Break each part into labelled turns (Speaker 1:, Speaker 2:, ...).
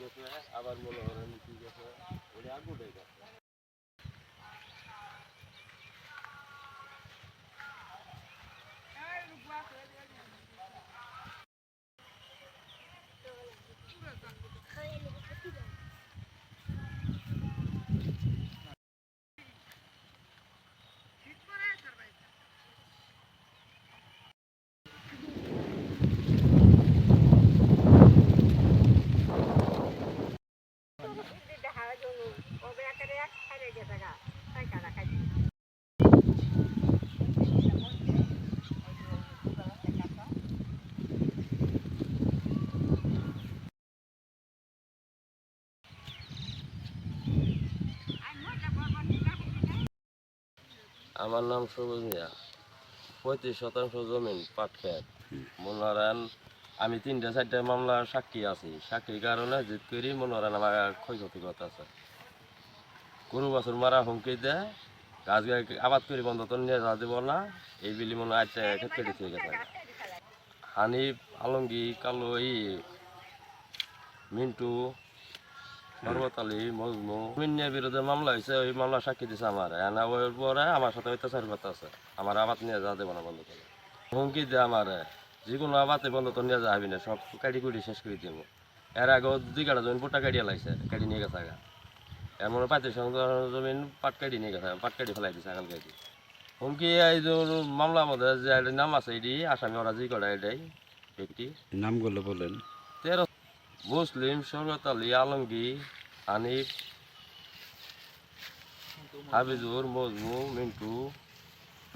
Speaker 1: গেছে, আবার মনে করেন কি গেছে, ওটা আগুটাই গেছে। আমার নাম সবুজ মিয়া। 35% জমিন পাট খেত। মনোরান আমি 3-4টা মামলার সাক্ষী আছি। সাক্ষীর কারণে জিত করি মনোরান আমার ক্ষয়ক্ষতি করতে আছে। কোনো বছর মারা হুমকি দেয়, গাছ আবাদ করি বন্ধ তো নিয়ে যা দেবো না, এই বিলি মনে আজকে ক্ষেত কেটে থেকে গেছে। হানিফ, আলমগীর, কালো, মিন্টু, শরবত আলী, মজনু মিন্নের বিরুদ্ধে মামলা হয়েছে। ওই মামলা সাক্ষী দিছে আমার। ওই পরে আমার সাথে অত্যাচার করতে আছে। আমার আবাদ নিয়ে যা দেবো না বন্ধ করে। হুমকি দেয় আমার, যে কোনো আবাদে বন্ধ তো নিয়ে যাবি না, সব কাটি কুটি শেষ করে দিব। এর আগেও 2 কাটা জমিন পোটা কাটিয়ে লাগছে, কাটি নিয়ে গেছে আগা। এমন 35% জমিন পাট কাটি নিয়ে গেছে, পাট কাটি ফেলাই দিছে আগাল কাটি। হুমকি এই যে মামলার মধ্যে যে নাম আছে এটি আসামি ওরা যে কটা এটাই ব্যক্তি
Speaker 2: নামগুলো বলেন।
Speaker 1: 13 মুসলিম, শরবত আলী, আলমগীর, হানিফ, হাবিজুর, মজনু, মিন্টু,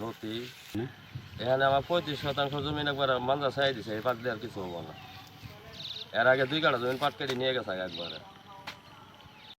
Speaker 1: লতি। এখানে আমার 35% জমিন একবার মাঞ্জা ছাই দিছে, এই পাট দিয়ে আর কিছু হবো না। এর আগে 2 কাটা জমিন পাট কেটে নিয়ে গেছে একবারে।